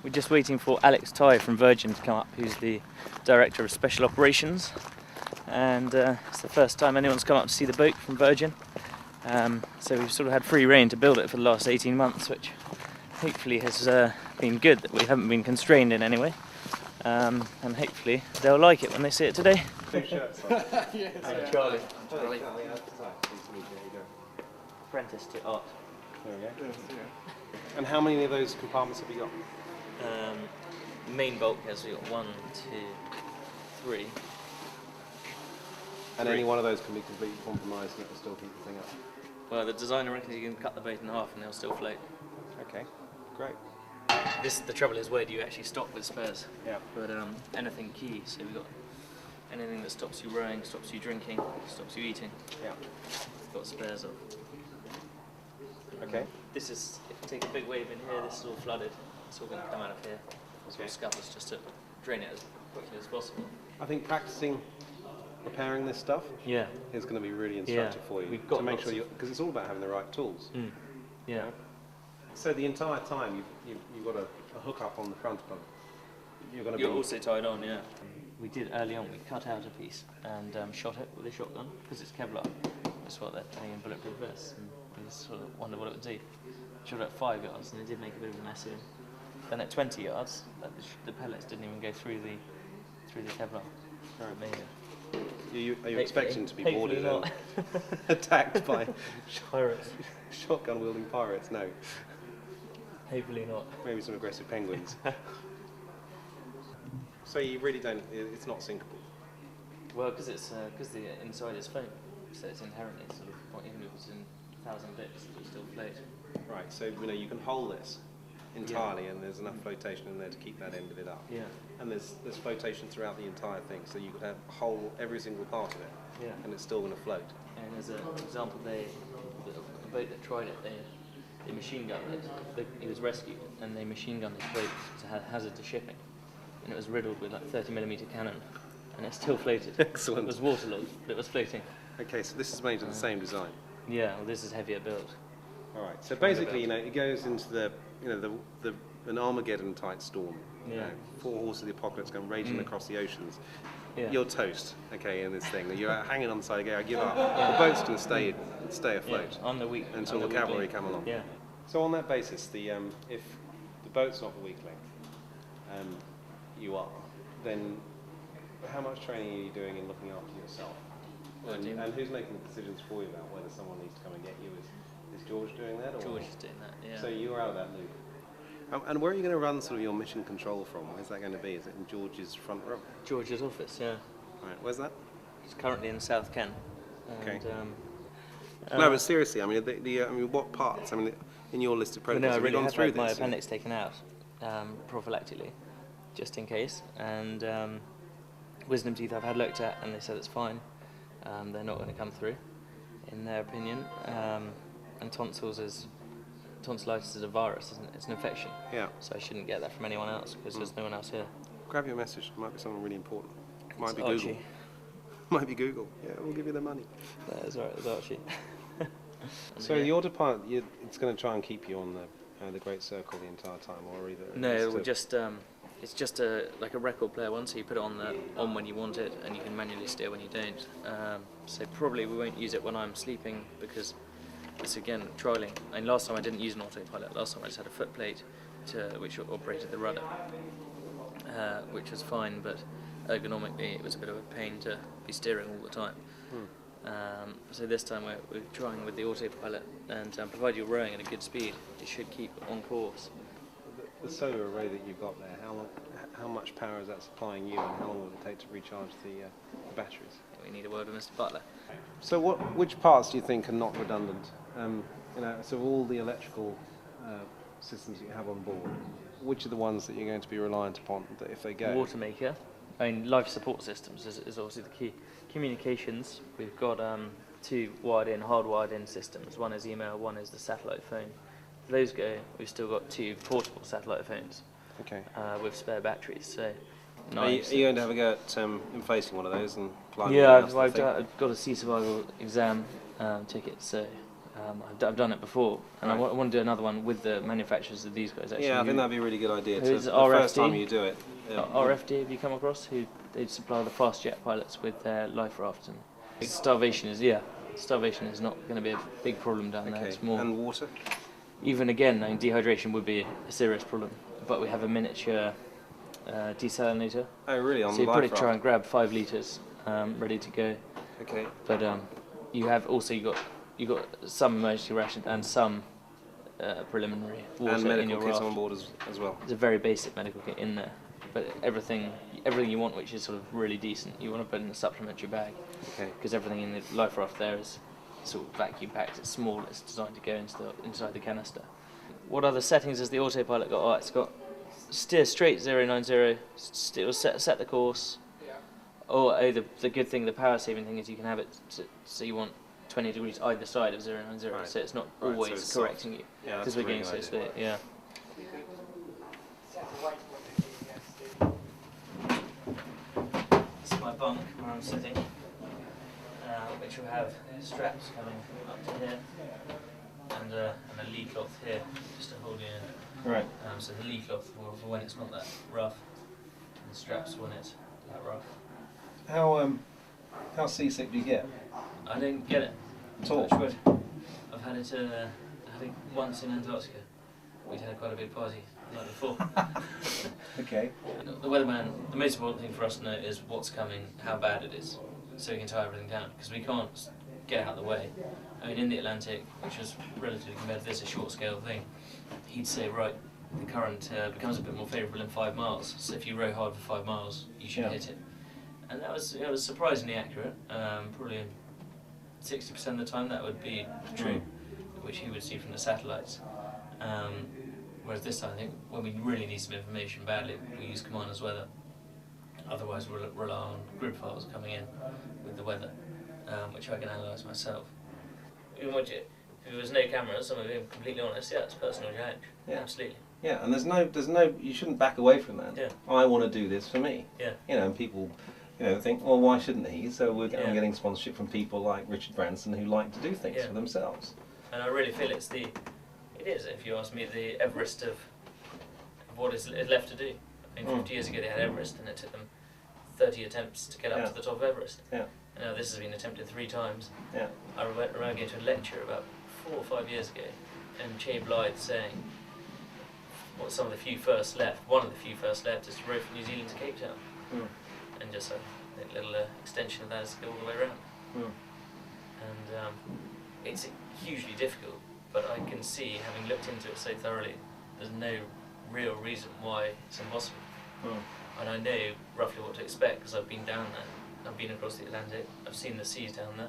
We're just waiting for Alex Tai from Virgin to come up, who's the Director of Special Operations. And it's the first time anyone's come up to see the boat from Virgin. So we've sort of had free rein to build it for the last 18 months, which hopefully has been good, that we haven't been constrained in any way. And hopefully they'll like it when they see it today. Two shirts on. Yes, I'm Charlie. Charlie. Apprentice to art. There we go. And how many of those compartments have you got? Main bulkheads, we've got 1, 2, 3. And any one of those can be completely compromised and it will still keep the thing up? Well, the designer reckons you can cut the boat in half and they'll still float. Okay, great. The trouble is, where do you actually stop with spares? Yeah. But anything key, so we've got anything that stops you rowing, stops you drinking, stops you eating. Yeah. We've got spares of. Okay. This is, if you take a big wave in here, this is all flooded. It's all going to come out of here. It's all scuppers just to drain it as quickly as possible. I think practicing repairing this stuff is going to be really instructive for you. We've got to make sure you, because it's all about having the right tools. Yeah. So the entire time you've got a hook up on the front of it. You're also tied on, yeah. We did early on, we cut out a piece and shot it with a shotgun because it's Kevlar. That's what they're putting in bulletproof vests, and we just sort of wondered what it would do. Shot at 5 yards and it did make a bit of a mess of it. Then at 20 yards, the pellets didn't even go through the Kevlar. Amazing. Are you expecting to be boarded and attacked by pirates? Shotgun wielding pirates? No. Hopefully not. Maybe some aggressive penguins. So you really don't, it's not sinkable? Well, because the inside is foam, so it's inherently sort of, even if it's in 1,000 bits, it will still float. Right, so you can hold this entirely and there's enough flotation in there to keep that end of it up. Yeah. And there's flotation throughout the entire thing, so you could have whole every single part of it, and it's still going to float. And as an example, the boat that tried it, they machine gunned it. It was rescued, and they machine gunned this boat to hazard to shipping, and it was riddled with like 30mm cannon, and it still floated. Excellent. It was waterlogged, but it was floating. Okay, so this is made of the same design. Yeah, well, this is heavier build. All right. So basically, it goes into the an Armageddon type storm. Yeah. 4 horses of the apocalypse going raging across the oceans. Yeah. You're toast, okay, in this thing. You're hanging on the side. I give up. The boat's going to stay afloat On the weak until the cavalry come along. Yeah. So on that basis, if the boat's not the weak link, you are, then how much training are you doing in looking after yourself? And who's making the decisions for you about whether someone needs to come and get you? Is George doing that? Or? George is doing that, yeah. So you're out of that loop. And where are you going to run sort of your mission control from? Where's that going to be? Is it in George's front room? George's office, yeah. Right, where's that? It's currently in South Ken. Okay. No, but seriously, I mean, what parts? I mean, in your list of protocols, I have really you gone through had my this? appendix taken out prophylactically, just in case. And wisdom teeth I've had looked at, and they said it's fine. They're not going to come through, in their opinion. And tonsillitis is a virus, isn't it? It's an infection. Yeah. So I shouldn't get that from anyone else because there's no one else here. Grab your message. It might be someone really important. It might It's be Archie. Google. Might be Google. Yeah, we'll give you the money. That's right, it's Archie. So your department, it's going to try and keep you on the Great Circle the entire time, or either? No, we'll just it's just like a record player one, so you put it on when you want it, and you can manually steer when you don't. So probably we won't use it when I'm sleeping because it's again trialing. And last time I didn't use an autopilot. Last time I just had a foot plate which operated the rudder, which was fine, but ergonomically it was a bit of a pain to be steering all the time. So this time we're trying with the autopilot, and provided you're rowing at a good speed, it should keep on course. The solar array that you've got there, how much power is that supplying you, and how long will it take to recharge the batteries? We need a word with Mr. Butler. So which parts do you think are not redundant? So all the electrical systems that you have on board, which are the ones that you're going to be reliant upon that if they go? Water maker. I mean, life support systems is obviously the key. Communications, we've got 2 hardwired in systems. One is email, one is the satellite phone. If those go, we've still got 2 portable satellite phones. Okay. With spare batteries. So. Are you going to have a go at inflating one of those and flying? Yeah, I've got a sea survival exam ticket, so I've done it before, and Right. I want to do another one with the manufacturers of these guys. Actually, Yeah, I think that'd be a really good idea. who is The first RFD? time you do it. RFD, have you come across? Who they supply the fast jet pilots with their life raft, and starvation is not going to be a big problem down there. Okay. It's more And water? even again, I mean, dehydration would be a serious problem, but we have a miniature desalinator. Oh, really? On So the you life probably raft? try and grab 5 litres ready to go. Okay. But you have also you got some emergency ration and some preliminary water And in medical your kits raft. on board as well. There's a very basic medical kit in there, but everything you want, which is sort of really decent, you want to put in a supplementary bag, Okay. because everything in the life raft there is sort of vacuum packed. It's small. It's designed to go inside the canister. What other settings has the autopilot got? Oh, it's got steer straight 090. It'll set the course. The good thing, the power saving thing is you can have it so you want 20 degrees either side of 090, Right. so it's not Right, so always it's correcting soft. you, Yeah, because that's we're a really getting so good split. Yeah. This is my bunk where I'm sitting, which will have straps coming up to here, and a lee cloth here just to hold you in. Right. So the lee cloth for when it's not that rough, and the straps when it's that rough. How seasick do you get? I don't get it. At all? Touch wood. I've had it. I think once in Antarctica. We'd had quite a big party the night before. Okay. The weatherman. The most important thing for us to know is what's coming, how bad it is, so we can tie everything down. Because we can't get out of the way. I mean, in the Atlantic, which is relatively compared to this a short scale thing, he'd say, right, the current becomes a bit more favourable in 5 miles. So if you row hard for 5 miles, you should hit it. And that was surprisingly accurate. Probably 60% of the time that would be true, which he would see from the satellites. Whereas this time, I think when we really need some information badly, we use commander's weather. Otherwise, we'll rely on grid files coming in with the weather, which I can analyse myself. If there was no cameras, I'm being completely honest. Yeah, it's personal challenge. Yeah. Absolutely. Yeah, and there's no. You shouldn't back away from that. Yeah. I want to do this for me. Yeah. And people, think, well, why shouldn't he? So I'm Yeah. getting sponsorship from people like Richard Branson who like to do things Yeah. for themselves. And I really feel it is, if you ask me, the Everest of what is left to do. I mean, 50 years ago they had Everest, and it took them 30 attempts to get up to the top of Everest. Yeah. And now this has been attempted 3 times. Yeah. I remember going to a lecture about 4 or 5 years ago, and Che Blythe saying what some of the few first left. One of the few first left is to row from New Zealand to Cape Town, and just a little extension of that is to go all the way around. And it's hugely difficult, but I can see, having looked into it so thoroughly, there's no real reason why it's impossible. And I know roughly what to expect because I've been down there. I've been across the Atlantic. I've seen the seas down there.